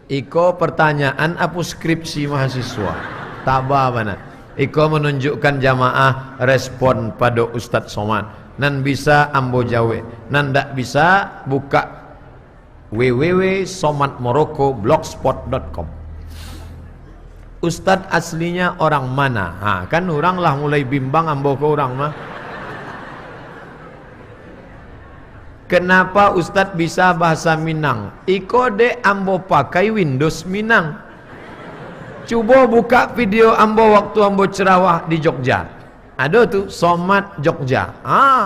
Iko pertanyaan apa skripsi mahasiswa? Tabah mana? Iko menunjukkan jamaah respon pada Ustadz Somad. Nan bisa ambo jawe, nan ndak bisa buka www.somadmorocco.blogspot.com. Ustadz aslinya orang mana? Kan orang lah mulai bimbang ambo ke orang mah. Kenapa Ustadz bisa bahasa Minang? Iko de ambo pakai Windows Minang. Coba buka video ambo waktu ambo cerawah di Jogja. Ada tuh Somad Jogja.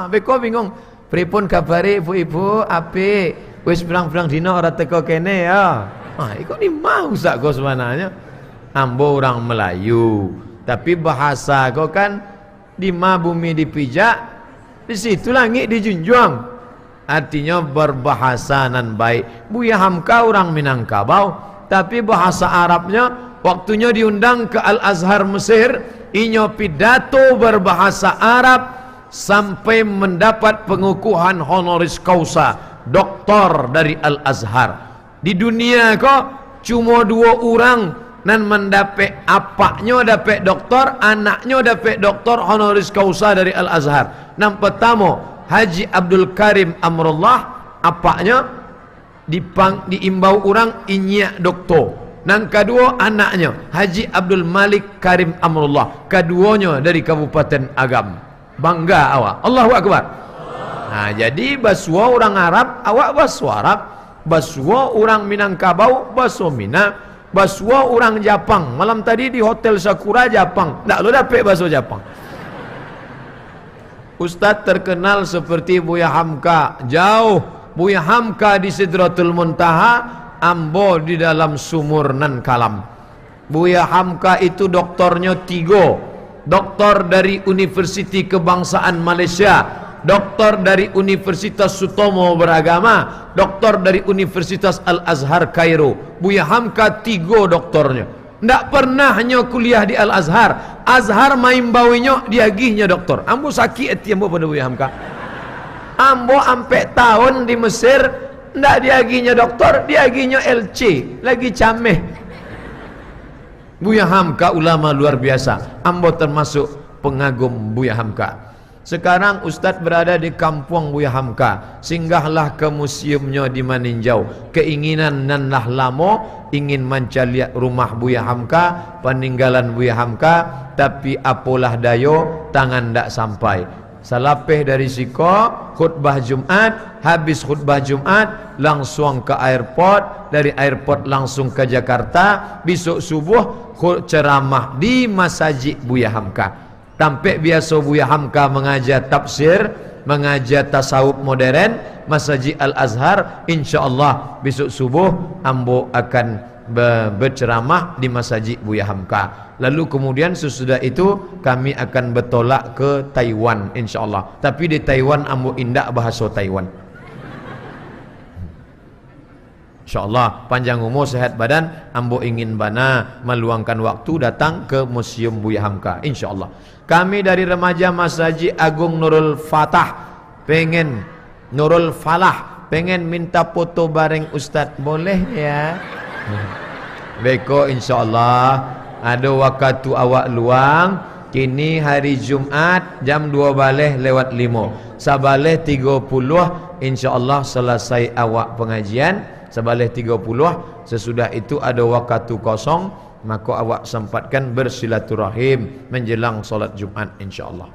Beko bingung. Pripun kabare ibu-ibu ape? Wis pirang-pirang dina ora teko kene ya. Iko ni mau sak go sebenarnya. Ambo orang Melayu, tapi bahasa kau kan di ma bumi dipijak, di situ langit dijunjung. Artinya berbahasa nan baik. Buya Hamka orang Minangkabau, tapi bahasa Arabnya waktunya diundang ke Al-Azhar Mesir, inyo pidato berbahasa Arab sampai mendapat pengukuhan honoris causa doktor dari Al-Azhar. Di dunia kok cuma 2 orang nan mendapat apaknya dapat doktor, anaknya dapat doktor honoris causa dari Al-Azhar. Yang pertama Haji Abdul Karim Amrullah, apaknya diimbau orang inyak doktor. Yang kedua anaknya Haji Abdul Malik Karim Amrullah, keduanya dari Kabupaten Agam. Bangga awak. Allahu Akbar. Jadi baswa orang Arab, awak baswa Arab. Baswa orang Minangkabau, baswa Minang. Baswa orang Jepang. Malam tadi di Hotel Sakura Jepang. Tak lo dapat baswa Jepang. Ustadz terkenal seperti Buya Hamka. Jauh Buya Hamka di Sidratul Muntaha, ambo di dalam sumur nan kalam. Buya Hamka itu doktornya 3. Doktor dari Universiti Kebangsaan Malaysia, doktor dari Universitas Sutomo Beragama, doktor dari Universitas Al-Azhar Kairo. Buya Hamka 3 doktornya. Ndak pernah hanya kuliah di Al-Azhar. Azhar main bawinya diagihnya doktor. Ambo sakit hati ambo pada Buya Hamka. Ambo ampe tahun di Mesir ndak diagihnya doktor, diagihnya LC, lagi cameh. Buya Hamka ulama luar biasa. Ambo termasuk pengagum Buya Hamka. Sekarang Ustadz berada di kampung Buya Hamka. Singgahlah ke museumnya di Maninjau. Keinginan nanlah lama ingin mencaliak rumah Buya Hamka, peninggalan Buya Hamka, tapi apalah dayo, tangan ndak sampai. Salapeh dari siko, khutbah Jumat, habis khutbah Jumat langsung ke airport, dari airport langsung ke Jakarta, besok subuh ceramah di Masjid Buya Hamka. Tampek biasa Buya Hamka mengajar tafsir, mengajar tasawuf modern, Masjid Al-Azhar. InsyaAllah besok subuh ambo akan berceramah di Masjid Buya Hamka. Lalu kemudian sesudah itu kami akan bertolak ke Taiwan insyaAllah. Tapi di Taiwan ambo indak bahasa Taiwan. InsyaAllah panjang umur sehat badan, ambo ingin bana meluangkan waktu datang ke Museum Buya Hamka insyaAllah. Kami dari remaja Masjid Agung Nurul Fatah pengen Nurul Falah pengen minta foto bareng Ustadz, boleh ya? Beko insyaAllah ada waktu awak luang. Kini hari Jumat jam 12:05. Sabaleh 30 insyaAllah selesai awak pengajian. Sabaleh 30 sesudah itu ada waktu kosong, maka awak sempatkan bersilaturahim menjelang solat Jumat insyaAllah.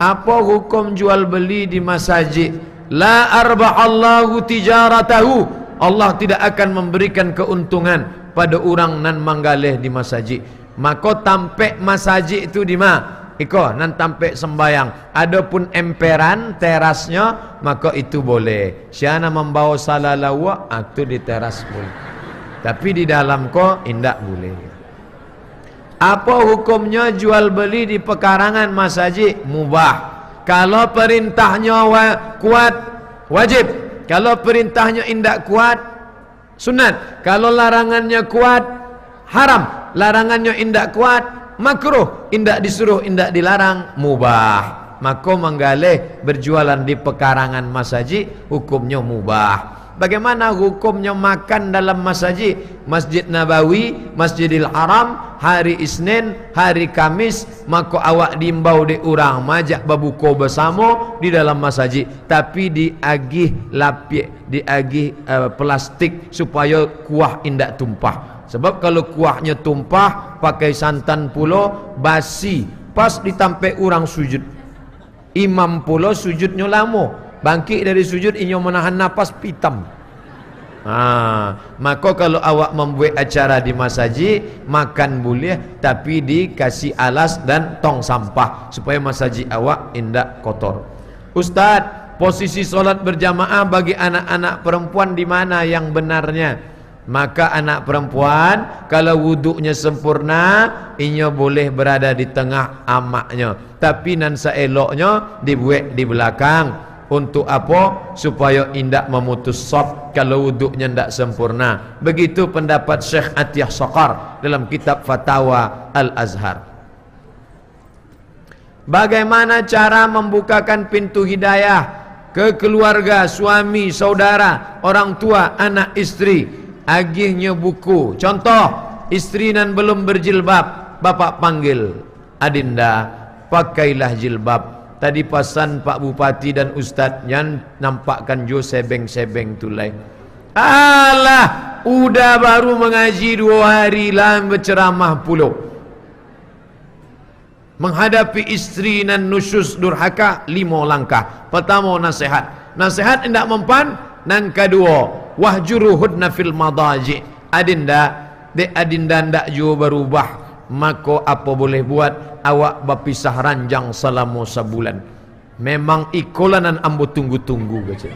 Apa hukum jual beli di masjid? La arbahallahu tijaratahu. Allah tidak akan memberikan keuntungan pada orang nan manggaleh di masjid. Maka tampek masjid itu di mana? Iko nan tampek sembayang. Adapun emperan terasnya maka itu boleh. Siana membawa salalawa itu di teras boleh. Tapi di dalam ko indak boleh. Apa hukumnya jual beli di pekarangan masjid? Mubah. Kalau perintahnya kuat wajib. Kalau perintahnya indak kuat sunat. Kalau larangannya kuat haram. Larangannya indak kuat makruh. Indak disuruh, indak dilarang, mubah. Maka menggalih berjualan di pekarangan masjid hukumnya mubah. Bagaimana hukumnya makan dalam masjid? Masjid Nabawi, Masjidil Haram, hari Isnin, hari Kamis, maka awak diimbau di urang majak berbuka bersama di dalam masjid, tapi diagih lapik, diagih plastik supaya kuah indak tumpah. Sebab kalau kuahnya tumpah pakai santan pulo basi, pas ditampai orang sujud. Imam pulo sujudnya lama. Bangkit dari sujud inyo menahan napas pitam. Maka kalau awak membuat acara di masjid, makan boleh tapi dikasih alas dan tong sampah supaya masjid awak indak kotor. Ustaz, posisi solat berjamaah bagi anak-anak perempuan di mana yang benarnya? Maka anak perempuan kalau wuduknya sempurna, inyo boleh berada di tengah amaknya, tapi nan saeloknya dibuat di belakang. Untuk apa? Supaya indak memutus saf kalau wuduknya indak sempurna. Begitu pendapat Syekh Atiyah Saqar dalam kitab Fatawa Al-Azhar. Bagaimana cara membukakan pintu hidayah ke keluarga, suami, saudara, orang tua, anak, istri? Agihnya buku. Contoh, istri nan belum berjilbab, bapak panggil, adinda, pakailah jilbab. Tadi pasan Pak Bupati dan Ustaz yang nampakkan jo sebeng-sebeng tulai. Alah, udah baru mengaji 2 hari lah berceramah puluh. Menghadapi istri nan nusyus durhaka 5 langkah. Pertama, nasihat. Nasihat tidak mempan. Nan kedua, wahjuruhudna fil madaji. Adinda, dek adinda ndak jo berubah. Maka apa boleh buat? Awak berpisah ranjang selama sebulan. Memang ikolanan ambo tunggu-tunggu baca.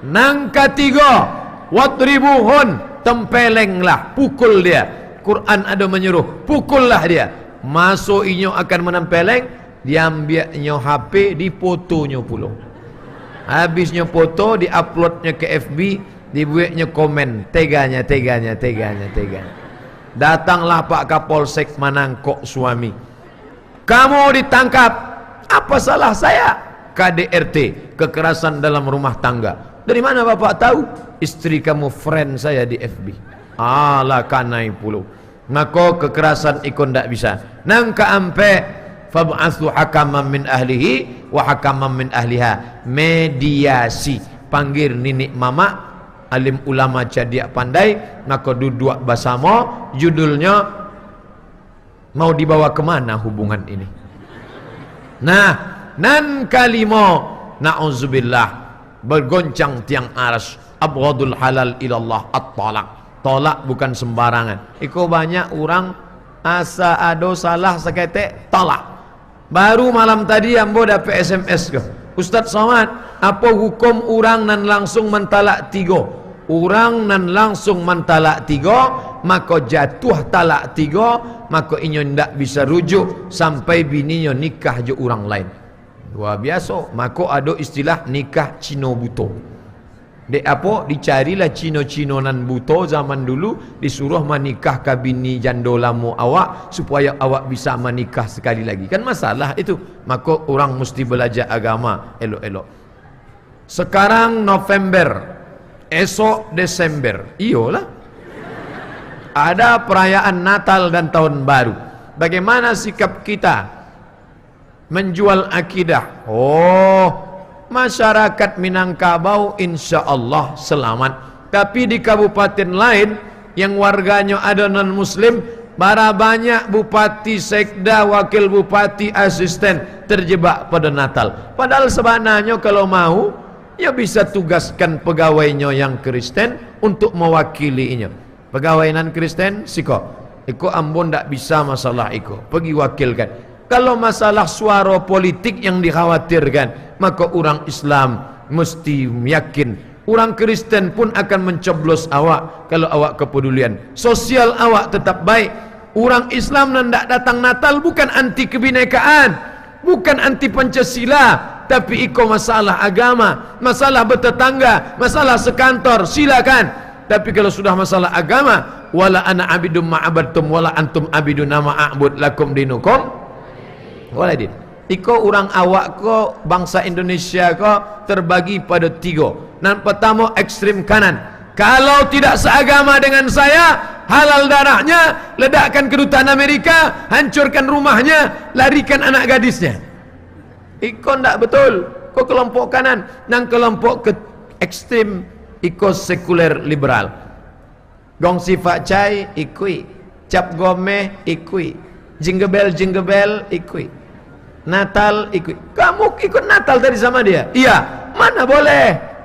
Nang ketiga, wadribuhun, tempelenglah, pukul dia. Quran ada menyuruh, pukullah dia. Masuk inyo akan menempeleng, diambilnya HP, difotonya pula. Habisnya foto, diuploadnya ke FB, dibuatnya komen, teganya. Datanglah Pak Kapolsek menangkok suami. Kamu ditangkap. Apa salah saya? KDRT, kekerasan dalam rumah tangga. Dari mana Bapak tahu? Istri kamu friend saya di FB. Alah kanai puluh. Maka kekerasan ikon tak bisa. Nang keampe, fab'athu hakaman min ahlihi wa hakaman min ahliha. Mediasi. Panggil nenek mama, alim ulama cadiak pandai, maka duduk bersama. Judulnya, mau dibawa kemana hubungan ini? Nah, nan kalimo, na'udzubillah, bergoncang tiang aras, abghadul halal ilallah at-talak. Tolak bukan sembarangan. Iko banyak orang asa ado salah seketek tolak. Baru malam tadi ambo dapat SMS ke Ustaz Somad, apa hukum orang nan langsung mentalak 3? Orang nan langsung mentalak 3, maka jatuh talak 3, maka inyo ndak bisa rujuk sampai bininya nikah je orang lain. Luar biasa. Maka ada istilah nikah Cino buto. Dek apa? Dicarilah Cino-Cino nan buto zaman dulu, disuruh menikah ke bini jando lama awak supaya awak bisa menikah sekali lagi. Kan masalah itu. Maka orang mesti belajar agama elok-elok. Sekarang November, esok Desember. Iyalah. Ada perayaan Natal dan Tahun Baru. Bagaimana sikap kita menjual akidah? Masyarakat Minangkabau insya Allah selamat. Tapi di kabupaten lain yang warganya ada non muslim, bara banyak bupati, sekda, wakil bupati, asisten terjebak pada Natal. Padahal sebenarnya kalau mau, ya bisa tugaskan pegawainya yang Kristen untuk mewakilinya. Pegawai non Kristen, siko, iko ambon tak bisa masalah iko, pergi wakilkan. Kalau masalah suara politik yang dikhawatirkan, maka orang Islam mesti yakin. Orang Kristen pun akan mencoblos awak kalau awak kepedulian. Sosial awak tetap baik. Orang Islam yang tidak datang Natal bukan anti kebinekaan, bukan anti Pancasila, tapi iko masalah agama, masalah bertetangga, masalah sekantor, silakan. Tapi kalau sudah masalah agama, wala ana abidum ma'abadtum wala antum abidun ma'abud lakum dinukum waladin. Iko orang awak ko bangsa Indonesia ko terbagi pada 3. Yang pertama ekstrim kanan. Kalau tidak seagama dengan saya, halal darahnya, ledakkan kedutaan Amerika, hancurkan rumahnya, larikan anak gadisnya. Iko ndak betul. Ko kelompok kanan. Nang kelompok ekstrim iko sekuler liberal. Gong sifat cai ikui, cap gomeh ikui, jingle bell ikui, Natal ikui. Kamu ikut Natal tadi sama dia? Iya. Mana boleh?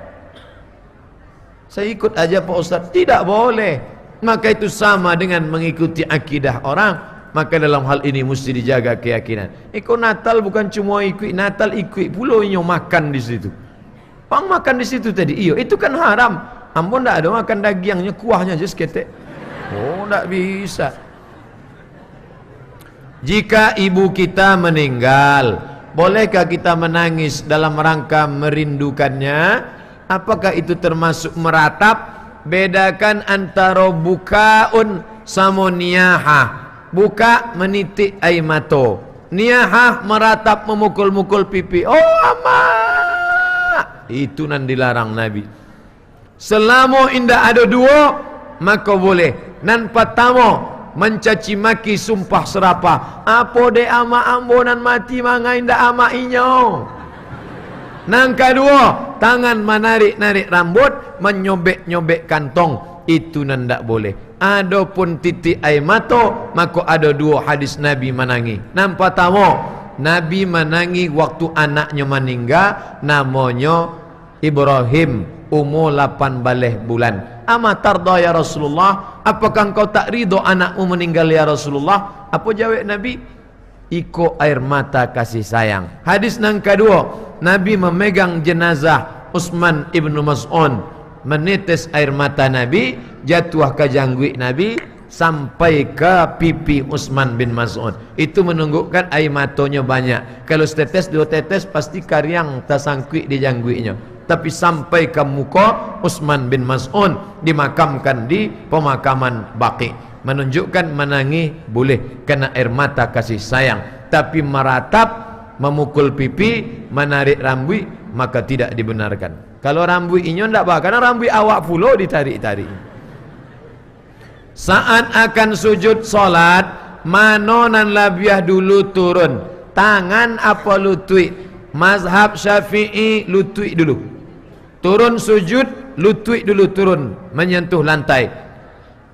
Saya ikut aja Pak Ustaz. Tidak boleh. Maka itu sama dengan mengikuti akidah orang. Maka dalam hal ini mesti dijaga keyakinan. Ikut Natal bukan cuma ikut Natal, ikut pula inyo makan di situ. Pang makan di situ tadi. Iyo, itu kan haram. Ampun ndak ada makan dagingnya, kuahnya aja seketek. Oh, ndak bisa. Jika ibu kita meninggal, bolehkah kita menangis dalam rangka merindukannya? Apakah itu termasuk meratap? Bedakan antara bukaun sama niyahah. Buka menitik air mata, niyahah meratap memukul-mukul pipi. Oh amat, itu nan dilarang Nabi. Selama indah ada 2, maka boleh. Nan pertama mencaci maki sumpah serapah. Apa de ama ambonan mati manga indah ama inyo. Nang kedua, tangan menarik-narik rambut, menyobek-nyobek kantong. Itu nan ndak boleh. Adapun titik air mata, maka ada 2 hadis Nabi menangi. Nang pertama, Nabi menangi waktu anaknya meninggal, namanya Ibrahim, umur 8 bulan. Ama tarda ya Rasulullah, apakah engkau tak ridho anakmu meninggal ya Rasulullah? Apa jawab Nabi? Iko air mata kasih sayang. Hadis nang kedua, Nabi memegang jenazah Utsman ibnu Mas'un, menetes air mata Nabi, jatuh ke janggut Nabi sampai ke pipi Utsman bin Mas'un. Itu menunjukkan air matanya banyak. Kalau setetes 2 tetes pasti karyang tersangkut di janggutnya. Tapi sampai ke muka Utsman bin Mas'un, dimakamkan di pemakaman Baqi. Menunjukkan menangis boleh kena air mata kasih sayang. Tapi meratap, memukul pipi, menarik rambut, maka tidak dibenarkan. Kalau rambut inyo ndak apa, karena rambut awak pula ditarik-tarik. Saat akan sujud solat, manonan labiah dulu turun, tangan apa lutut? Mazhab Syafi'i lutut dulu. Turun sujud, lutut dulu turun, menyentuh lantai.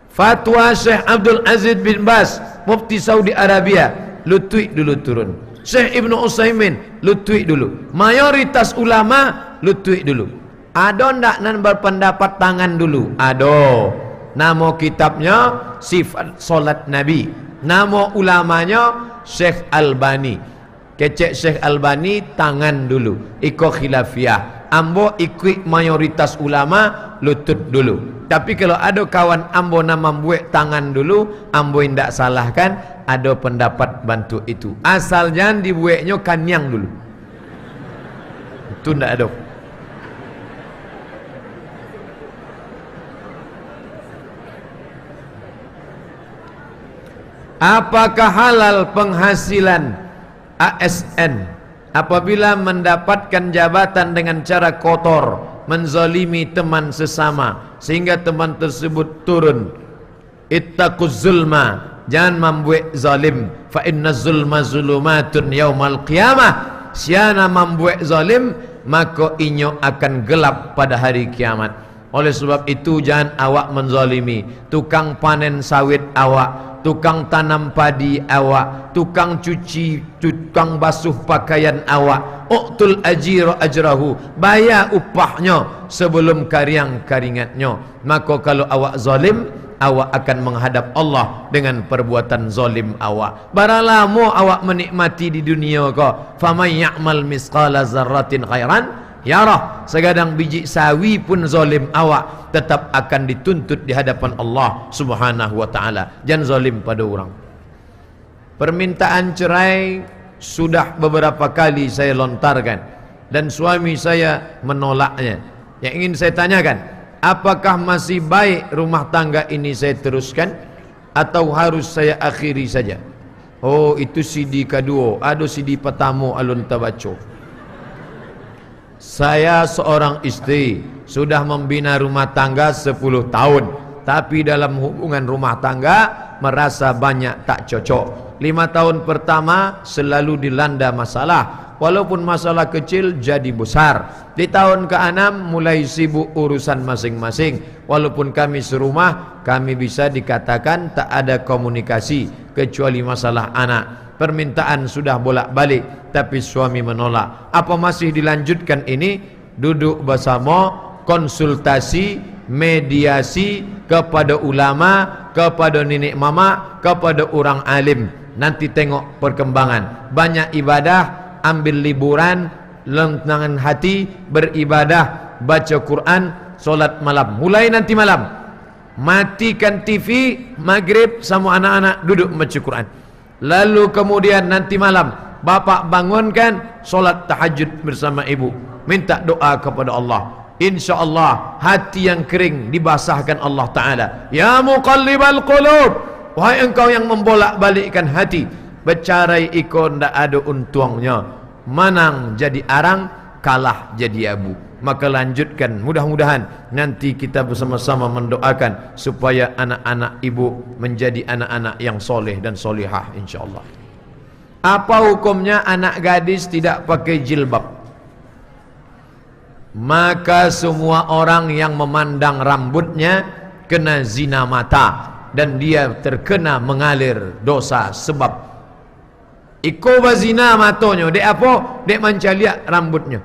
Fatwa Syekh Abdul Aziz bin Baz, Mufti Saudi Arabia, lutut dulu turun. Syekh Ibnu Utsaimin, lutut dulu. Mayoritas ulama lutut dulu. Ada ndak nan berpendapat tangan dulu? Ada. Nama kitabnya Sifat Salat Nabi. Nama ulamanya Syekh Albani. Kecek Syekh Albani tangan dulu. Iko khilafiyah. Ambo ikut mayoritas ulama lutut dulu. Tapi kalau ada kawan ambo nama buat tangan dulu, ambo indak salahkan. Ada pendapat bantu itu. Asal jangan dibuatnya kanyang dulu. Itu ndak ada. Apakah halal penghasilan ASN apabila mendapatkan jabatan dengan cara kotor, menzalimi teman sesama sehingga teman tersebut turun? Ittaquz zulma, jangan membuat zalim. Fa inna zulma zulumatun yaumal qiyamah. Siapa membuat zalim, maka inyo akan gelap pada hari kiamat. Oleh sebab itu jangan awak menzalimi tukang panen sawit awak, tukang tanam padi awak, tukang cuci, tukang basuh pakaian awak. Uqtul ajira ajrahu, bayar upahnya sebelum karyang karingatnya. Maka kalau awak zalim, awak akan menghadap Allah dengan perbuatan zalim awak. Barang lama awak menikmati di dunia ko, faman ya'mal misqala zarratin khairan yarah. Segadang biji sawi pun zalim awak, tetap akan dituntut di hadapan Allah Subhanahu wa taala. Jangan zalim pada orang. Permintaan cerai sudah beberapa kali saya lontarkan dan suami saya menolaknya. Yang ingin saya tanyakan, apakah masih baik rumah tangga ini saya teruskan atau harus saya akhiri saja? Oh, itu CD kedua. Ada CD pertama alun tabaco. Saya seorang istri, sudah membina rumah tangga 10 tahun, tapi dalam hubungan rumah tangga merasa banyak tak cocok. 5 tahun pertama selalu dilanda masalah, walaupun masalah kecil jadi besar. Di tahun ke-6 mulai sibuk urusan masing-masing. Walaupun kami serumah, kami bisa dikatakan tak ada komunikasi kecuali masalah anak. Permintaan sudah bolak-balik, tapi suami menolak. Apa masih dilanjutkan ini? Duduk bersama, konsultasi, mediasi kepada ulama, kepada nenek mama, kepada orang alim. Nanti tengok perkembangan. Banyak ibadah, ambil liburan, lentangan hati, beribadah, baca Quran, solat malam. Mulai nanti malam, matikan TV, maghrib sama anak-anak duduk baca Quran. Lalu kemudian nanti malam, bapak bangunkan, solat tahajud bersama ibu, minta doa kepada Allah. InsyaAllah hati yang kering dibasahkan Allah Ta'ala. Ya muqallibal qulub, wahai engkau yang membolak-balikkan hati, bercarai ikon ndak ada untungnya, menang jadi arang, kalah jadi abu. Maka lanjutkan, mudah-mudahan nanti kita bersama-sama mendoakan supaya anak-anak ibu menjadi anak-anak yang soleh dan solihah insyaAllah. Apa hukumnya anak gadis tidak pakai jilbab? Maka semua orang yang memandang rambutnya kena zina mata, dan dia terkena mengalir dosa. Sebab iko bazina matonya, dek apa? Dek mencaliak rambutnya.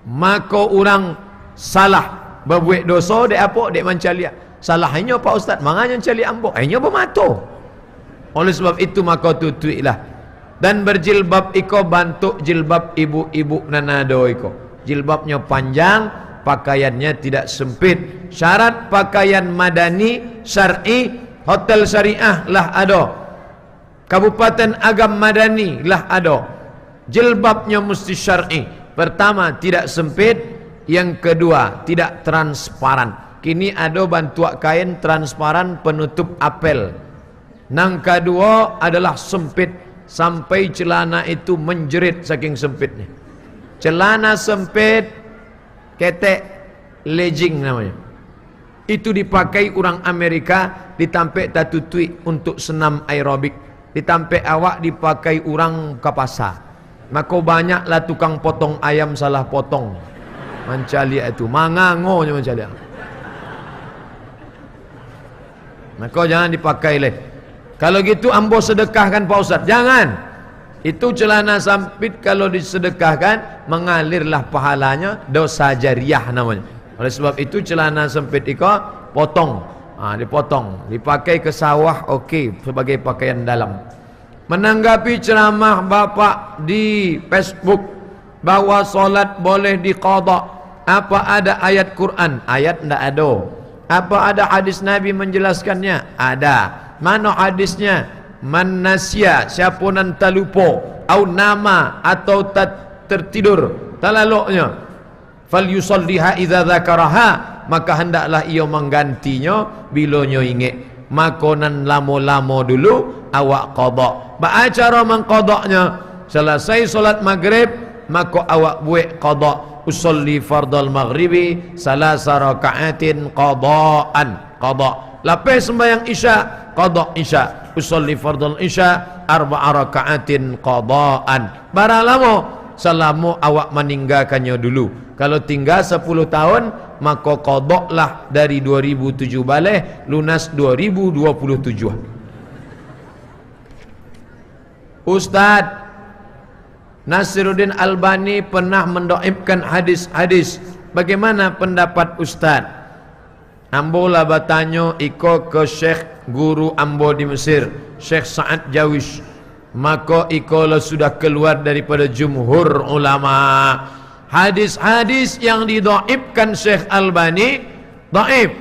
Maka orang salah berbuat dosa, dek apa? Dek mencaliak. Salahnya Pak Ustaz, manganya mencaliak ambok, hanya bermato. Oleh sebab itu maka tutuilah. Dan berjilbab iko bantuk jilbab ibu-ibu nanado iko. Jilbabnya panjang, pakaiannya tidak sempit. Syarat pakaian madani syar'i, hotel syariah lah ada, kabupaten agam madani lah ada. Jilbabnya mesti syar'i. Pertama, tidak sempit. Yang kedua, tidak transparan. Kini ada bantuan kain transparan penutup apel. Yang kedua adalah sempit, sampai celana itu menjerit saking sempitnya. Celana sempit, ketek, legging namanya. Itu dipakai orang Amerika, ditampek tatutui untuk senam aerobik. Ditampek awak dipakai orang ke pasar. Maka banyaklah tukang potong ayam salah potong. Mencaliak itu, mangangonya mencaliak. Maka jangan dipakai leh. Kalau gitu ambo sedekahkan Pak Ustaz. Jangan. Itu celana sempit kalau disedekahkan mengalirlah pahalanya, dosa jariah namanya. Oleh sebab itu celana sempit itu potong, dipotong, dipakai ke sawah, okey, sebagai pakaian dalam. Menanggapi ceramah bapak di Facebook bahwa solat boleh diqadha, apa ada ayat Quran? Ayat tidak ada. Apa ada hadis Nabi menjelaskannya? Ada. Mana hadisnya? Man nasya, siapa nan terlupa, au nama atau tertidur, talaluknya, fal yusalliha idza dzakaraha, maka hendaklah ia menggantinya bila nya ingat. Maka nan lama-lama dulu awak qada. Ba cara mengqadanya, selesai solat maghrib maka awak buat qada. Usolli fardal maghribi salasa raka'atin qadaan, qada. Lepas sembahyang isya, qada isya. Usolli fardal isya arba'a raka'atin qadaan. Barang lama selama awak meninggalkannya dulu. Kalau tinggal 10 tahun, maka qadaklah dari 2007 balik, lunas 2027. Ustaz Nasiruddin Albani pernah mendoibkan hadis-hadis. Bagaimana pendapat Ustaz? Ambo lah bertanya iko ke Syekh guru ambo di Mesir, Syekh Sa'ad Jawish. Maka iko lah sudah keluar daripada jumhur ulama. Hadis-hadis yang didoibkan Syekh Albani doib.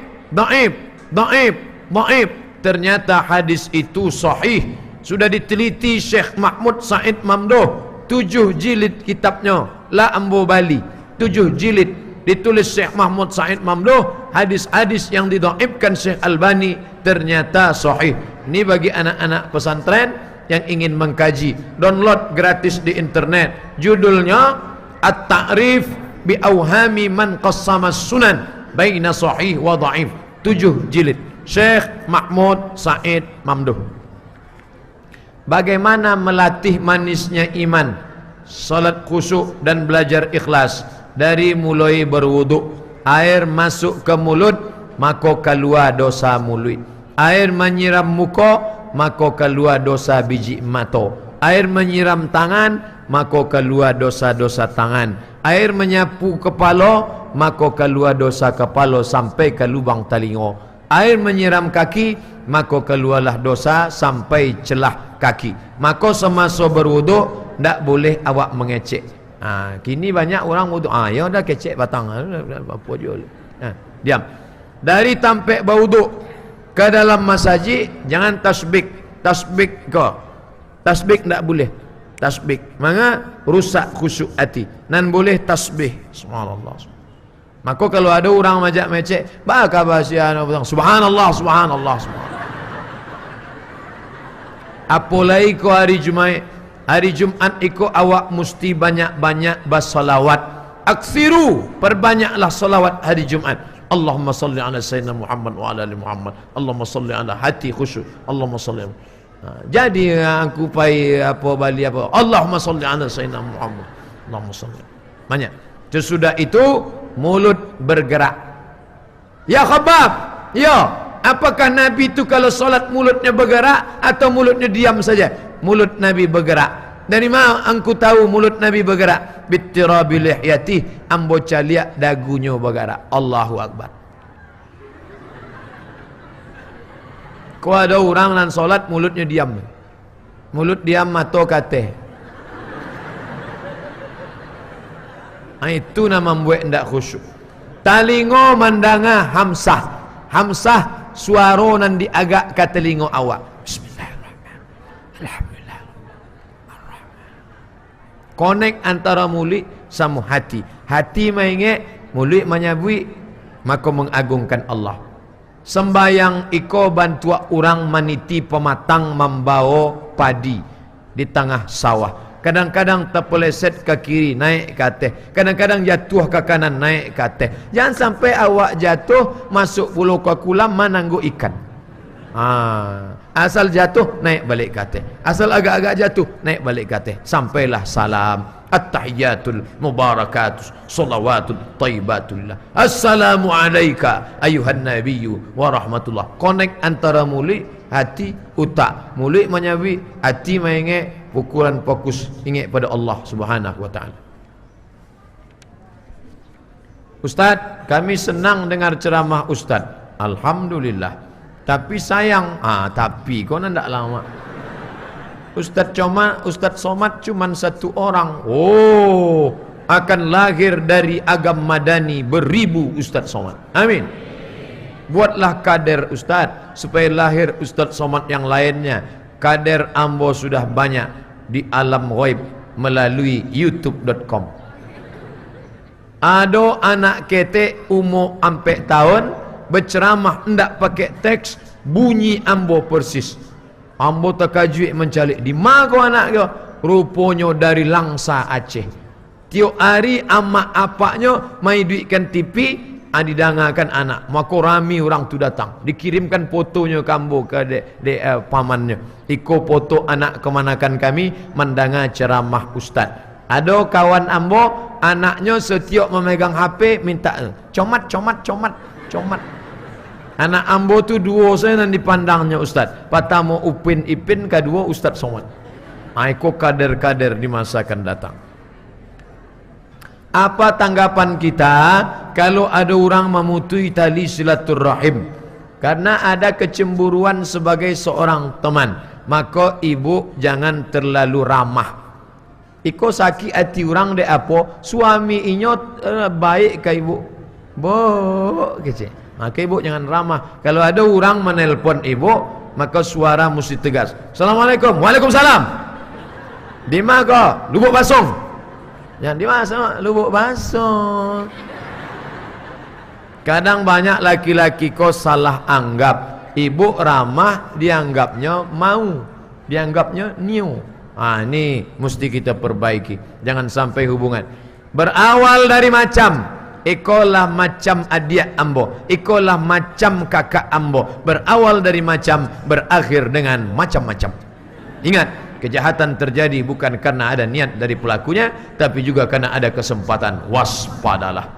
Ternyata hadis itu sahih. Sudah diteliti Syekh Mahmud Said Mamduh, 7 jilid kitabnya La Ambo Bali, 7 jilid ditulis Syekh Mahmud Said Mamduh. Hadis-hadis yang didoibkan Syekh Albani ternyata sahih. Ini bagi anak-anak pesantren yang ingin mengkaji, download gratis di internet. Judulnya At-Ta'rif bi Awhami Man Qassama Sunan Baina Sahih wa Dhaif, 7 jilid, Syekh Mahmud Said Mamduh. Bagaimana melatih manisnya iman, salat khusyuk dan belajar ikhlas. Dari mulai berwuduk, air masuk ke mulut, maka keluar dosa mulut. Air menyiram muka, maka keluar dosa biji mata. Air menyiram tangan, maka keluar dosa-dosa tangan. Air menyapu kepala, maka keluar dosa kepala sampai ke lubang telinga. Air menyiram kaki, maka keluarlah dosa sampai celah kaki. Maka semasa berwuduk tak boleh awak mengecek. Kini banyak orang wuduk, ya dah kecek batang, apa je. Diam. Dari tampek berwuduk ke dalam masjid jangan tasbih. Tasbih tak boleh. Tasbih maka rusak khusyuk hati. Nan boleh tasbih. Subhanallah. Maka kalau ada orang majak mecek, baka bahasa subhanallah, subhanallah, subhanallah. Apalagi ko hari Jumaat. Hari Jumat iko awak mesti banyak-banyak bersalawat. Aksiru, perbanyaklah salawat hari Jumat. Allahumma salli ala sayyidina Muhammad wa ala ali Muhammad. Allahumma salli ala hati khusyuk. Allahumma salli. Jadi aku pai apa bali apa. Allahumma salli ala sayyidina Muhammad. Allahumma salli. Banyak. Sesudah itu mulut bergerak. Ya Khabab, ya, apakah Nabi itu kalau solat mulutnya bergerak atau mulutnya diam saja? Mulut Nabi bergerak. Dari mana engkau tahu mulut Nabi bergerak? Bittirabi lihyati, ambo lihat dagunya bergerak. Allahu Akbar. Kau ada orang nan solat mulutnya diam. Mulut diam, mata kateh. Itu nama membuat ndak khusyuk. Talingo mandanga hamsah. Hamsah suara nan diagak ke telingo awak. Bismillahirrahmanirrahim. Alhamdulillah. Connect antara mulut sama hati. Hati mengingat, mulut menyabui, maka mengagungkan Allah. Sembayang iko bantua orang maniti pematang membawa padi di tengah sawah. Kadang-kadang terpeleset ke kiri naik ke atas, kadang-kadang jatuh ke kanan naik ke atas. Jangan sampai awak jatuh masuk pulau ke kolam menangguh ikan. Asal jatuh naik balik ke atas, asal agak-agak jatuh naik balik ke atas. Sampailah salam at-tahiyatul mubarakatus salawatul thayyibatullah. Assalamu alayka ayuhan nabiyyu wa rahmatullah. Connect antara mulut, hati, utak. Mulut menyawi, hati mengingat, pukulan fokus ingat pada Allah Subhanahu wa taala. Ustaz, kami senang dengar ceramah Ustaz. Alhamdulillah. Tapi sayang, tapi kau nak lama. Ustaz Somad cuma satu orang. Oh, akan lahir dari agam madani beribu Ustaz Somad. Amin. Buatlah kader Ustaz supaya lahir Ustaz Somad yang lainnya. Kader ambo sudah banyak di alam ghaib melalui youtube.com. Ada anak kete umur 4 tahun berceramah ndak pakai teks, bunyi ambo persis. Ambo terkajut mencalik di mana anak dia? Rupanya dari Langsa Aceh. Tiap hari amak apaknya mai duitkan TV, didangakan anak. Maka rami orang tu datang, dikirimkan fotonya kambo ke pamannya. Iko foto anak kemanakan kami mendengar ceramah Ustaz. Ada kawan ambo, anaknya setiap memegang HP minta comat. Anak ambo tu dua saya nan dipandangnya Ustaz. Pertama Upin Ipin, kedua Ustaz Somad. Iko kader-kader di masa akan datang. Apa tanggapan kita kalau ada orang memutui tali silaturrahim karena ada kecemburuan sebagai seorang teman? Maka ibu jangan terlalu ramah. Iko sakit hati orang de apa? Suami inyo baik ke ibu. Kecil. Maka ibu jangan ramah. Kalau ada orang menelpon ibu, maka suara mesti tegas. Assalamualaikum. Waalaikumsalam. Di mana kau? Lubuk Basong. Yang di mana? Lubuk Basong. Kadang banyak laki-laki kau salah anggap. Ibu ramah dianggapnya mau. dianggapnya new. Ini mesti kita perbaiki. Jangan sampai hubungan berawal dari macam, ikolah macam adik ambo, ikolah macam kakak ambo. Berawal dari macam, berakhir dengan macam-macam. Ingat, kejahatan terjadi bukan karena ada niat dari pelakunya, tapi juga karena ada kesempatan. Waspadalah.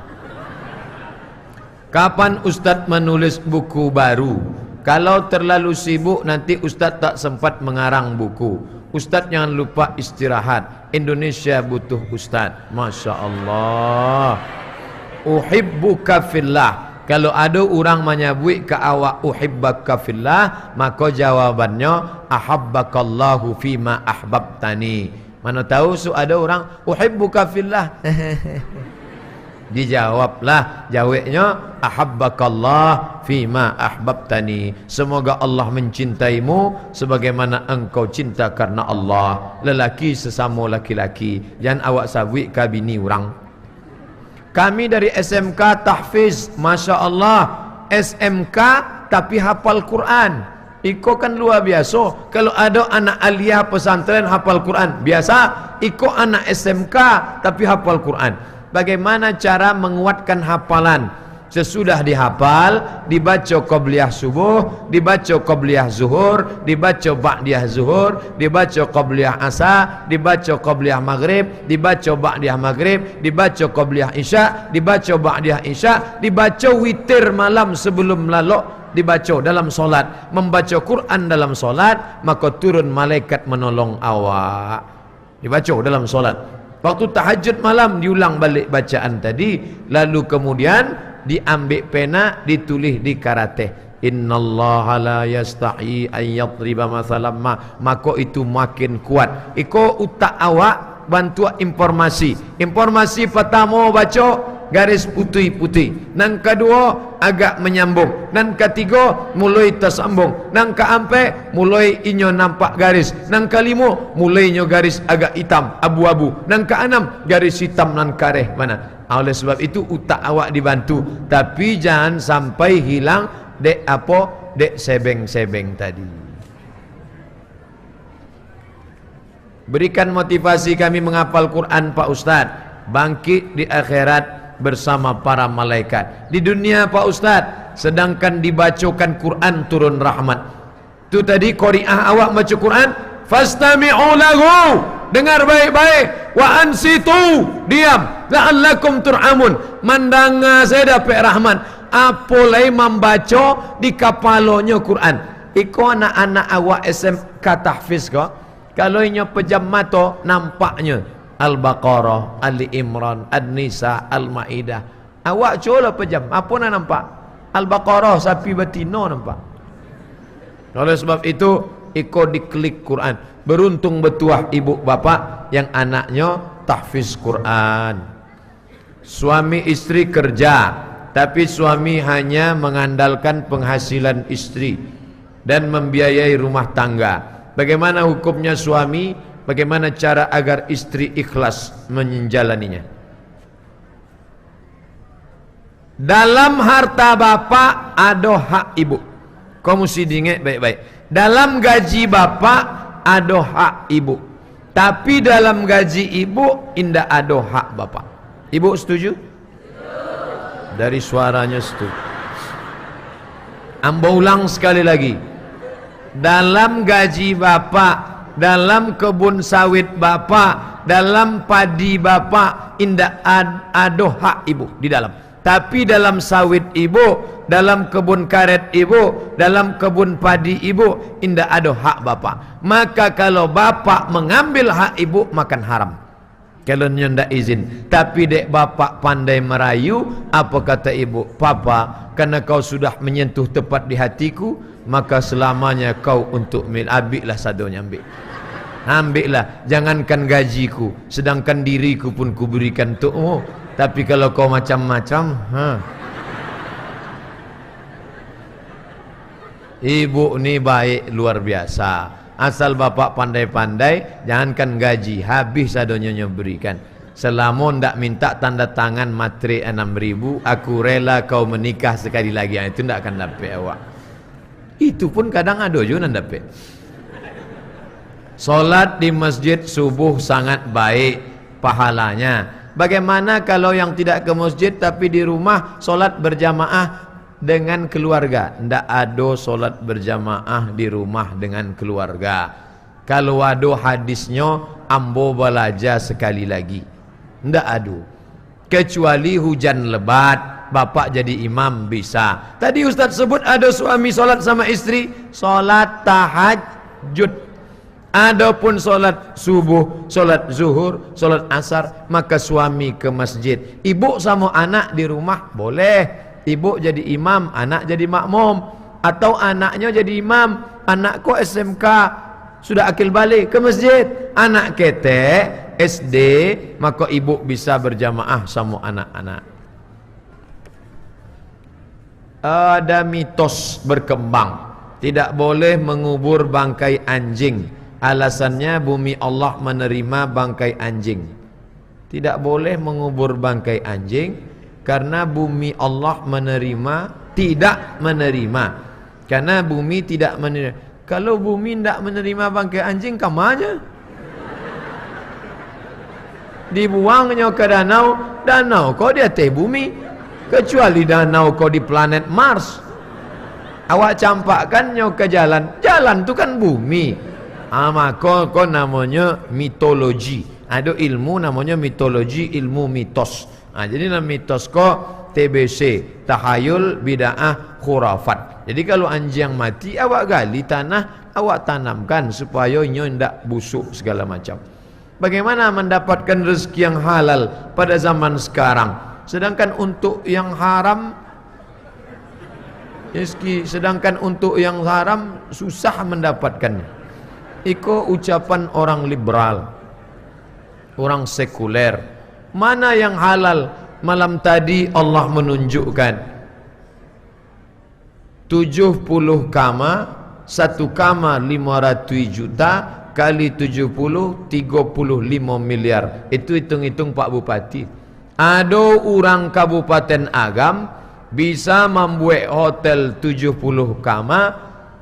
Kapan Ustadz menulis buku baru? Kalau terlalu sibuk nanti Ustadz tak sempat mengarang buku. Ustadz jangan lupa istirahat. Indonesia butuh Ustadz. Masya Allah. Uhibbuka fillah. Kalau ada orang menyebut ke awak uhibbaka fillah, maka jawabannya ahabbakallahu fima ahbabtani. Mana tahu ada orang uhibbuka fillah. Dijawablah jawabnya ahabbakallah fima ahbabtani. Semoga Allah mencintaimu sebagaimana engkau cinta karena Allah. Lelaki sesama laki-laki, jangan awak sabui ka bini orang. Kami dari SMK tahfiz, Masya Allah. SMK tapi hafal Quran. Iko kan luar biasa. Kalau ada anak aliyah pesantren hafal Quran biasa, iko anak SMK tapi hafal Quran. Bagaimana cara menguatkan hafalan? Sesudah dihafal, dibaca qabliyah subuh, dibaca qabliyah zuhur, dibaca ba'diyah zuhur, dibaca qabliyah asar, dibaca qabliyah maghrib, dibaca ba'diyah maghrib, dibaca qabliyah isya, dibaca ba'diyah isya, dibaca witir malam sebelum lalok, dibaca dalam solat. Membaca Quran dalam solat, maka turun malaikat menolong awak. Dibaca dalam solat. Waktu tahajud malam diulang balik bacaan tadi, lalu kemudian diambil pena, ditulis di karate. Innallaha la yastahi an yadriba mathalan ma. Maka itu makin kuat. Iko utak awak bantu informasi. Informasi pertama baca garis putih-putih. Nang kedua agak menyambung. Nang ketiga mulai tersambung. Nang keempat mulai inyo nampak garis. Nang kelima mulainya garis agak hitam, abu-abu. Nang keenam garis hitam nan kareh mana. Oleh sebab itu utak awak dibantu, tapi jangan sampai hilang dek sebeng-sebeng tadi. Berikan motivasi kami menghafal Quran Pak Ustadz. Bangkit di akhirat bersama para malaikat. Di dunia Pak Ustadz, sedangkan dibacakan Quran turun rahmat. Itu tadi qari'ah awak baca Quran, fastami'u lahu, dengar baik-baik, wa ansitu, diam, la'allakum turhamun, mandanga saya dapat rahmat. Apolai membaca di kapalonya Quran. Iko anak-anak awak SMK tahfiz kok, kalau inyo pejam mata nampaknya Al-Baqarah, Ali Imran, An-Nisa, Al-Ma'idah. Awak coba pejam, apa nak nampak? Al-Baqarah sapi betina nampak. Oleh sebab itu ikut diklik Quran. Beruntung betuah ibu bapa yang anaknya tahfiz Quran. Suami istri kerja, tapi suami hanya mengandalkan penghasilan istri dan membiayai rumah tangga. Bagaimana hukumnya suami? Bagaimana cara agar istri ikhlas menjalaninya? Dalam harta bapa ada hak ibu. Kau mesti diingat baik-baik. Dalam gaji bapa ada hak ibu. Tapi dalam gaji ibu indah ada hak bapa. Ibu setuju? Dari suaranya setuju. Ambo ulang sekali lagi. Dalam gaji bapa, dalam kebun sawit bapa, dalam padi bapa indah ada hak ibu di dalam. Tapi dalam sawit ibu, dalam kebun karet ibu, dalam kebun padi ibu indah ada hak bapa. Maka kalau bapa mengambil hak ibu, makan haram. Kalau ndak izin. Tapi dek bapa pandai merayu, apa kata ibu? Papa, karena kau sudah menyentuh tepat di hatiku, maka selamanya kau untuk ambillah sadonya, ambillah, jangankan gajiku, sedangkan diriku pun kuberikan untukmu. Tapi kalau kau macam-macam, ibu ni baik luar biasa. Asal bapak pandai-pandai, jangankan gaji, habis sadonya berikan. Selama ndak minta tanda tangan materi 6.000, aku rela kau menikah sekali lagi. Itu ndak akan dapat awak. Itu pun kadang ada juga ndak dapat. Solat di masjid subuh sangat baik pahalanya. Bagaimana kalau yang tidak ke masjid tapi di rumah solat berjamaah dengan keluarga? Ndak ada solat berjamaah di rumah dengan keluarga. Kalau ada hadisnya ambo balaja sekali lagi. Ndak ada. Kecuali hujan lebat, bapak jadi imam bisa. Tadi Ustaz sebut ada suami solat sama istri, solat tahajud. Adapun solat subuh, solat zuhur, solat asar, maka suami ke masjid. Ibu sama anak di rumah boleh. Ibu jadi imam, anak jadi makmum. Atau anaknya jadi imam, anak kok SMK sudah akil balik ke masjid. Anak ketek SD, maka ibu bisa berjamaah sama anak-anak. Ada mitos berkembang, tidak boleh mengubur bangkai anjing. Alasannya bumi Allah menerima bangkai anjing. Tidak boleh mengubur bangkai anjing karena bumi Allah tidak menerima. Karena bumi tidak menerima. Kalau bumi tidak menerima bangkai anjing, kamanya dibuangnya ke danau. Danau kok di atas bumi, kecuali danau kok di planet Mars. Awak campakkannya ke jalan. Jalan itu kan bumi. Maka namanya mitologi. Ada ilmu namanya mitologi, ilmu mitos. Jadi nama mitos kok TBC, tahayul, bid'ah, khurafat. Jadi kalau anjing mati, awak gali tanah, awak tanamkan supaya nyo ndak busuk segala macam. Bagaimana mendapatkan rezeki yang halal pada zaman sekarang? Sedangkan untuk yang haram, sedangkan untuk yang haram susah mendapatkannya. Iko ucapan orang liberal, orang sekuler. Mana yang halal? Malam tadi Allah menunjukkan 70 kama, 1 kama 500 juta kali 70 35 miliar. Itu hitung-hitung Pak Bupati. Ada orang Kabupaten Agam bisa membuat hotel 70 kama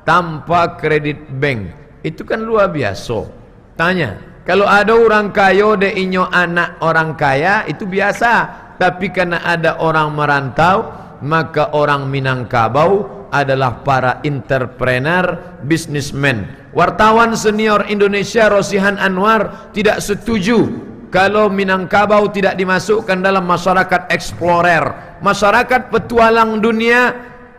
tanpa kredit bank. Itu kan luar biasa. Tanya, kalau ada orang kaya de inyo anak orang kaya itu biasa. Tapi karena ada orang merantau, maka orang Minangkabau adalah para entrepreneur, businessman. Wartawan senior Indonesia Rosihan Anwar tidak setuju kalau Minangkabau tidak dimasukkan dalam masyarakat explorer, masyarakat petualang dunia.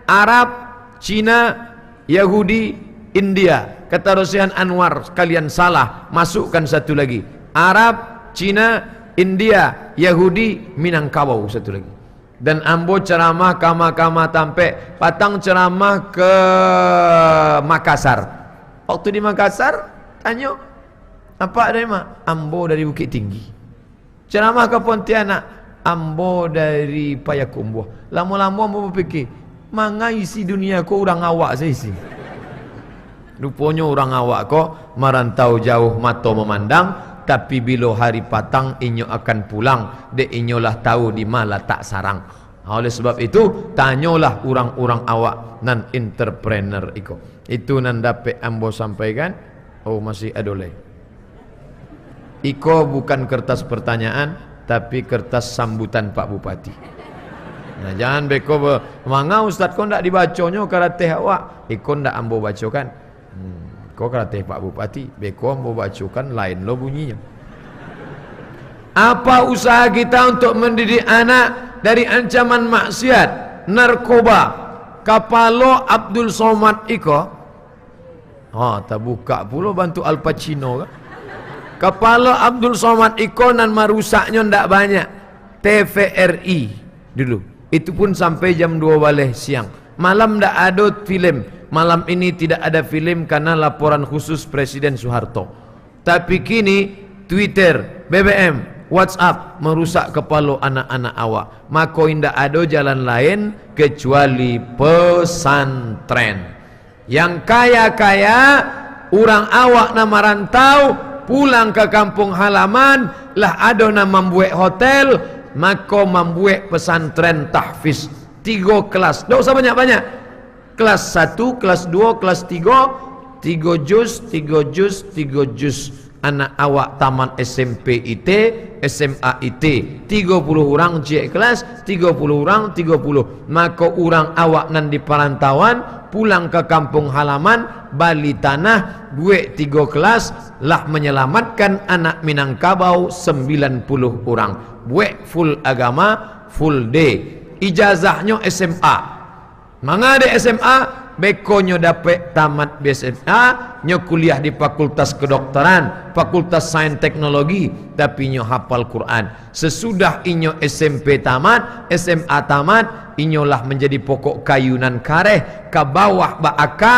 Arab, Cina, Yahudi, India. Kata Rosihan Anwar, kalian salah, masukkan satu lagi. Arab, Cina, India, Yahudi, Minangkabau satu lagi. Dan ambo ceramah kama-kama tampe, patang ceramah ke Makassar. Waktu di Makassar, tanya, apa dari mana? Ambo dari Bukit Tinggi. Ceramah ke Pontianak, ambo dari Payakumbuh. Lama-lama ambo berfikir, manga isi dunia ko orang awak saya isi. Rupanya orang awak kok merantau jauh mata memandang, tapi bila hari patang inyo akan pulang, dek inyo lah tahu di mana tak sarang. Oleh sebab itu tanyalah orang-orang awak nan entrepreneur iko. Itu nan dapat ambo sampaikan. Oh masih ada lagi. Iko bukan kertas pertanyaan, tapi kertas sambutan Pak Bupati. Nah jangan beko manga Ustaz kau ndak dibaconyo karateh awak. Iko ndak ambo bacokan. Kau kata Pak Bupati, beko mau bacukan lain lo bunyinya. Apa usaha kita untuk mendidik anak dari ancaman maksiat, narkoba? Kapalo Abdul Somad iko, tak buka pula bantu Al Pacino kan? Kapalo Abdul Somad iko nan marusaknya ndak banyak. TVRI dulu, itu pun sampai jam 2 balik siang. Malam ndak ada film. Malam ini tidak ada film karena laporan khusus Presiden Soeharto. Tapi kini Twitter, BBM, WhatsApp merusak kepala anak-anak awak. Maka tidak ada jalan lain kecuali pesantren. Yang kaya-kaya, orang awak nama rantau, pulang ke kampung halaman, lah ada nama membuat hotel, maka membuat pesantren tahfiz. 3 kelas, tidak usah banyak-banyak. Kelas 1, kelas 2, kelas 3 3 juz, 3 juz, 3 juz. Anak awak taman SMP IT, SMA IT, 30 orang cik kelas, 30 orang 30. Maka orang awak nan di perantauan pulang ke kampung halaman bali tanah duit 3 kelas lah menyelamatkan anak Minangkabau 90 orang. Buat full agama, full day. Ijazahnya SMA. Manga ada SMA, bekonyo dapat tamat BSMA, nyo kuliah di fakultas kedokteran, fakultas sains teknologi, tapi nyo hafal Quran. Sesudah inyo SMP tamat, SMA tamat, inyolah menjadi pokok kayunan kareh, ke bawah baaka,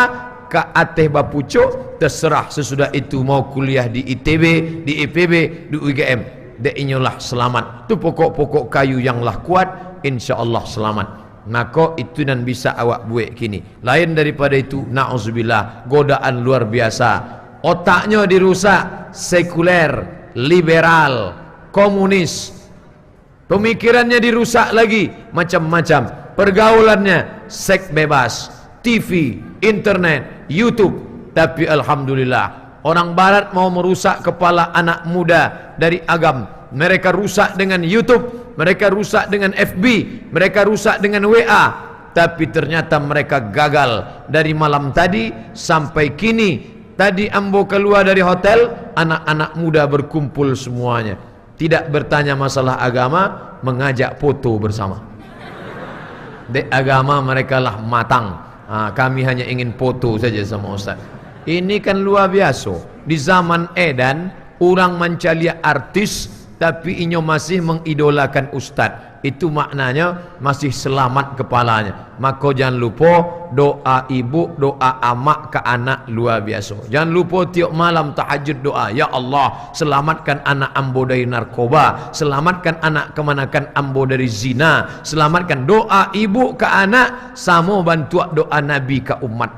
ke atas bapucuk, terserah sesudah itu mau kuliah di ITB, di IPB, di UGM. Dek inyolah selamat. Itu pokok-pokok kayu yang lah kuat, insya-Allah selamat. Maka itu dan bisa awak buat kini. Lain daripada itu, na'udzubillah, godaan luar biasa. Otaknya dirusak, sekuler, liberal, komunis. Pemikirannya dirusak lagi, macam-macam. Pergaulannya seks bebas, TV, internet, YouTube. Tapi alhamdulillah, orang barat mau merusak kepala anak muda dari agam. Mereka rusak dengan YouTube, mereka rusak dengan FB, mereka rusak dengan WA. Tapi ternyata mereka gagal. Dari malam tadi sampai kini. Tadi ambo keluar dari hotel, anak-anak muda berkumpul semuanya. Tidak bertanya masalah agama, mengajak foto bersama. Dek agama mereka lah matang. Kami hanya ingin foto saja sama Ustaz. Ini kan luar biasa. Di zaman edan, orang mencari artis, tapi inyo masih mengidolakan ustaz. Itu maknanya masih selamat kepalanya. Maka jangan lupa doa ibu, doa amak ke anak luar biasa. Jangan lupa tiap malam tahajud doa, ya Allah selamatkan anak ambo dari narkoba, selamatkan anak kemanakan ambo dari zina, selamatkan. Doa ibu ke anak sama bantu doa Nabi ke umat.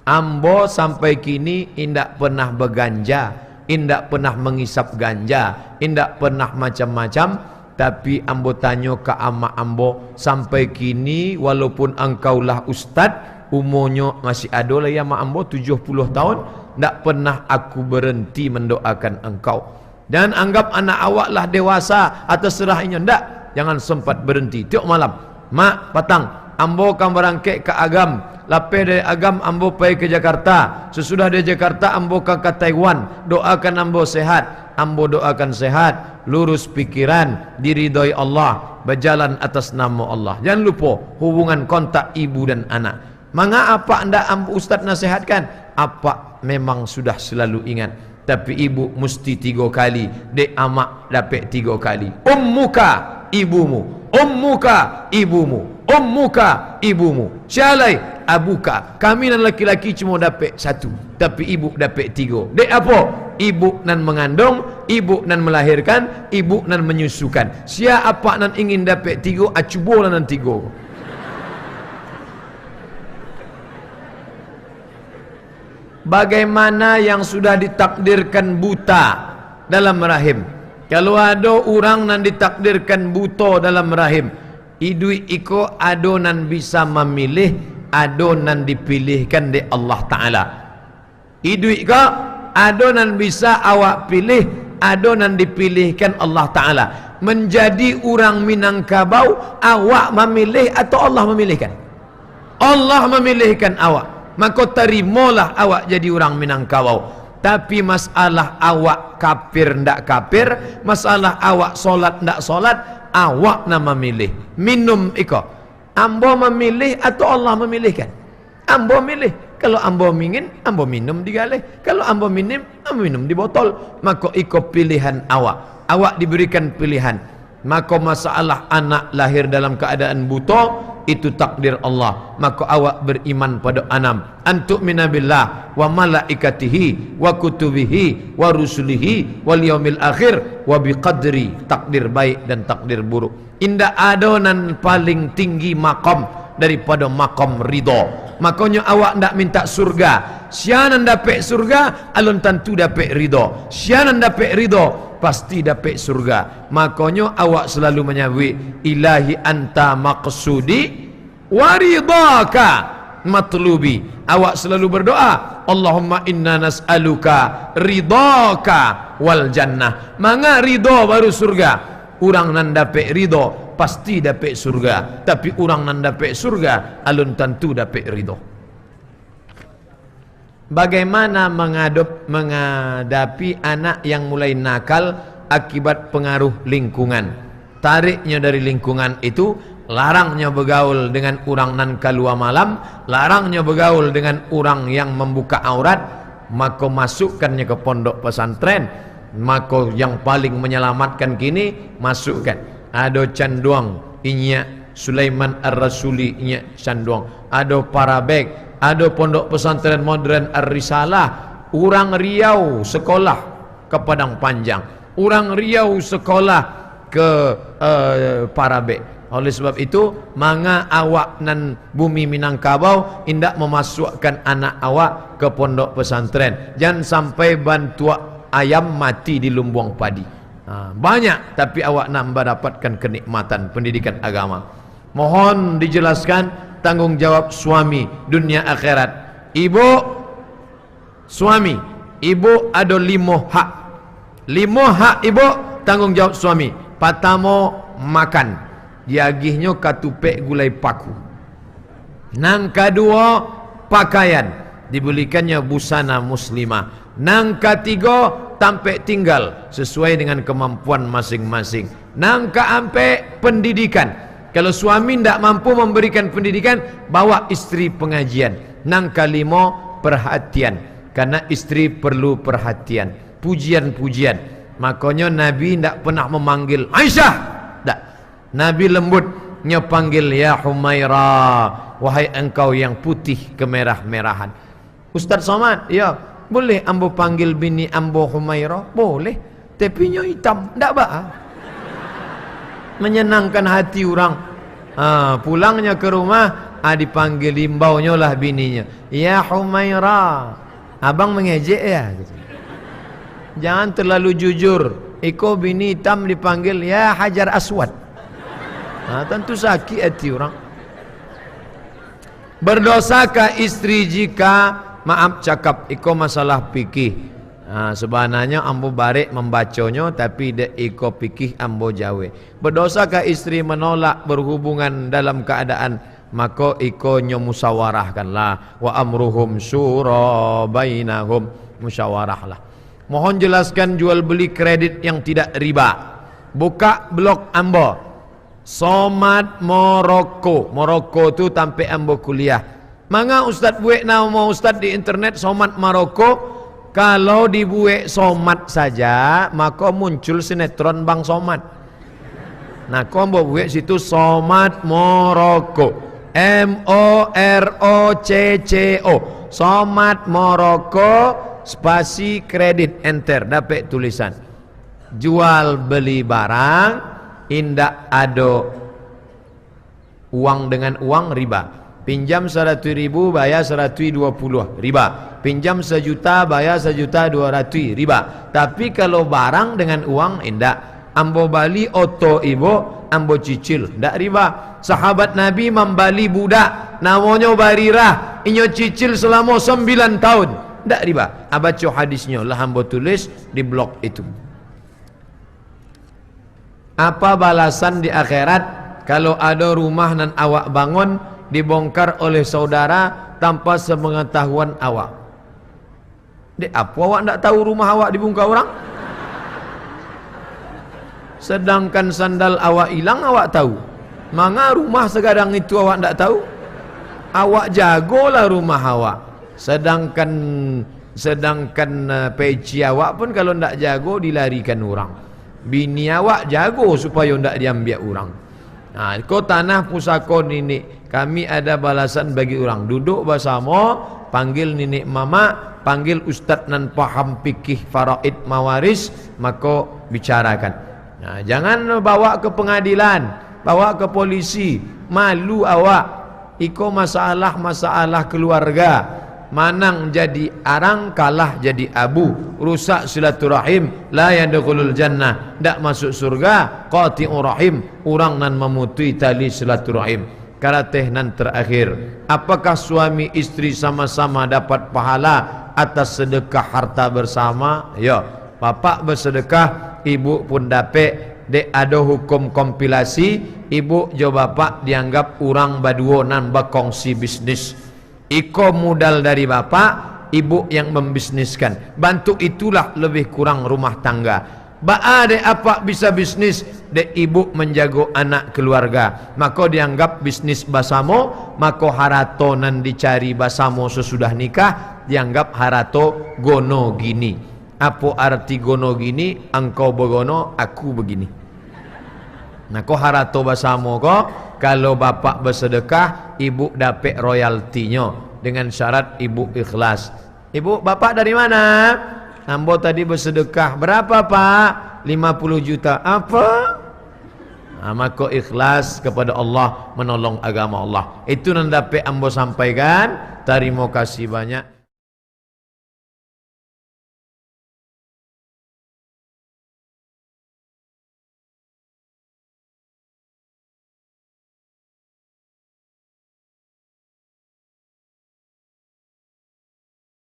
Ambo sampai kini indak pernah berganja, indak pernah mengisap ganja, indak pernah macam-macam. Tapi ambo tanya ke amak ambo, sampai kini walaupun engkaulah ustaz, umurnya masih ada lah ya mak ambo 70 tahun, ndak pernah aku berhenti mendoakan engkau. Dan anggap anak awak lah dewasa atas serahnya, ndak, jangan sempat berhenti. Tiap malam, mak patang, ambo akan berangkat ke agam. Lepas dari agam ambo pergi ke Jakarta. Sesudah dari Jakarta ambo ke Taiwan. Doakan ambo sehat. Ambo doakan sehat, lurus pikiran, diridhoi Allah, berjalan atas nama Allah. Jangan lupa hubungan kontak ibu dan anak. Manga apa anda ambo ustaz nasihatkan? Apa memang sudah selalu ingat. Tapi ibu mesti 3 kali, dek amak dapat 3 kali. Ummuka ibumu, ummuka ibumu, ummuka ibumu. Syalai abuka. Kami dan laki-laki cuma dapat 1, tapi ibu dapat 3. Dek apa? Ibu nan mengandung, ibu nan melahirkan, ibu nan menyusukan. Siapa nan ingin dapat 3, acubolah nan 3. Bagaimana yang sudah ditakdirkan buta dalam rahim? Kalau ada orang nan ditakdirkan buta dalam rahim, idui iko ado nan bisa memilih, ado nan dipilihkan di Allah Ta'ala. Idui iko ado nan bisa awak pilih, ado nan dipilihkan Allah Ta'ala. Menjadi orang Minangkabau, awak memilih atau Allah memilihkan? Allah memilihkan awak. Maka terimalah awak jadi orang Minangkabau. Tapi masalah awak kafir ndak kafir, masalah awak solat ndak solat, awak nama memilih. Minum iko, ambo memilih atau Allah memilihkan? Ambo milih. Kalau ambo ingin, ambo minum digalih. Kalau ambo minum, ambo minum di botol. Maka iko pilihan awak. Awak diberikan pilihan. Maka masalah anak lahir dalam keadaan buta, itu takdir Allah. Maka awak beriman pada anam. Antu'mina billah wa malaikatihi wa kutubihi wa rusulihi wal yaumil akhir wa biqadri, takdir baik dan takdir buruk. Indah adonan paling tinggi makom daripada makom ridho. Makanya awak ndak minta surga. Sianan dapat surga, alun tentu dapat ridho. Sianan dapat ridho, pasti dapat surga. Makanya awak selalu menyebut ilahi anta maqsudi wa ridhaka matlubi. Awak selalu berdoa, Allahumma inna nas'aluka ridhaka wal jannah. Manga ridho baru surga. Urang nan dapat ridho pasti dapat surga, tapi urang nan dapat surga alun tentu dapat ridho. Bagaimana menghadapi anak yang mulai nakal akibat pengaruh lingkungan? Tariknya dari lingkungan itu, larangnya bergaul dengan orang nan keluar malam, larangnya bergaul dengan orang yang membuka aurat, maka masukkannya ke pondok pesantren. Maka yang paling menyelamatkan kini, masukkan. Ada canduang inya Sulaiman Ar-Rasuli inya canduang, ada Parabek, ada pondok pesantren modern Ar-Risalah. Orang Riau sekolah ke Padang Panjang, orang Riau sekolah ke Parabek. Oleh sebab itu, manga awak nan bumi Minangkabau indak memasukkan anak awak ke pondok pesantren. Jangan sampai bantu ayam mati di lumbung padi. Banyak, tapi awak nak mendapatkan kenikmatan pendidikan agama. Mohon dijelaskan tanggung jawab suami dunia akhirat. Ibu, suami, ibu ada 5 hak. 5 hak ibu, tanggung jawab suami. Pertama, makan. Diagihnya katupek gulai paku. Nang kedua, pakaian. Dibelikannya busana muslimah. Nang ketiga, tampek tinggal sesuai dengan kemampuan masing-masing. Nang keempat, pendidikan. Kalau suami tidak mampu memberikan pendidikan, bawa istri pengajian. Nang kelima, perhatian. Karena istri perlu perhatian, pujian-pujian. Makanya Nabi tidak pernah memanggil Aisyah. Tak. Nabi lembutnya panggil ya Humairah, wahai engkau yang putih kemerah-merahan. Ustaz Somad, ya, boleh ambo panggil bini ambo Humairah? Boleh, tapi nyo hitam, tak apa. Menyenangkan hati orang. Pulangnya ke rumah, dipanggil imbaunya lah bininya, ya Humairah, abang mengejek ya. Jangan terlalu jujur. Iko bini hitam dipanggil ya Hajar Aswad. Tentu sakit hati orang. Berdosakah istri jika, maaf cakap, iko masalah fikih. Sebenarnya ambo barek membacanya, tapi dek iko fikih ambo jawe. Berdosakah istri menolak berhubungan dalam keadaan, maka iko nyo musyawarahkanlah. Wa amruhum syura bainahum, musyawarahlah. Mohon jelaskan jual beli kredit yang tidak riba. Buka blog ambo Somad Moroko. Moroko tu tampe ambo kuliah. Manga ustaz buek nama ustaz di internet Somad Maroko. Kalau dibuek Somad saja, maka muncul sinetron Bang Somad. Nah, kau ambo buek situ Somad Moroko. MOROCCO. Somad Moroko spasi kredit, enter, dapat tulisan. Jual beli barang indak ada uang dengan uang, riba. Pinjam 100.000 bayar 120 riba. Pinjam 1 juta bayar 1.200.000 riba. Tapi kalau barang dengan uang indak. Ambo bali oto ibu, ambo cicil, ndak riba. Sahabat Nabi membali budak namanya Barirah, inyo cicil selama 9 tahun, ndak riba. Baca hadisnya lah ambo tulis di blog itu. Apa balasan di akhirat kalau ada rumah nan awak bangun dibongkar oleh saudara tanpa sepengetahuan awak? Dek, apa awak ndak tahu rumah awak dibongkar orang? Sedangkan sandal awak hilang awak tahu. Manga rumah sekarang itu awak ndak tahu? Awak jagolah rumah awak. Sedangkan peci awak pun kalau ndak jago dilarikan orang. Bini awak jago supaya ndak diambil orang. Nah, kau tanah pusaka nenek, kami ada balasan bagi orang. Duduk bersama, panggil nenek mama, panggil ustaz nan paham fikih faraid mawaris, maka bicarakan. Nah, jangan bawa ke pengadilan, bawa ke polisi, malu awak. Iko masalah keluarga. Manang jadi arang, kalah jadi abu, rusak silaturahim, la yadkhulul jannah, ndak masuk surga. Qati'ur rahim, orang nan memutui tali silaturahim. karateh nan terakhir, apakah suami istri sama-sama dapat pahala atas sedekah harta bersama? Ya, bapak bersedekah, ibu pun dapat. Dek ada hukum kompilasi, ibu jo bapak dianggap orang baduo nan bakongsi bisnis. Iko modal dari bapak, ibu yang membisniskan. Bantu itulah lebih kurang rumah tangga. Ba'a dek apa bisa bisnis, dek ibu menjago anak keluarga. Maka dianggap bisnis basamo, maka harato nan dicari basamo sesudah nikah dianggap harato gono gini. Apa arti gono gini? Engkau begono, aku begini. Nah, ko harato basamo ko, kalau bapak bersedekah, ibu dapat royaltinya dengan syarat ibu ikhlas. Ibu, bapak dari mana? Ambo tadi bersedekah. Berapa pak? 50 juta. Apa? Nah, maka ikhlas kepada Allah, menolong agama Allah. Itu yang dapat ambo sampaikan. Terima kasih banyak.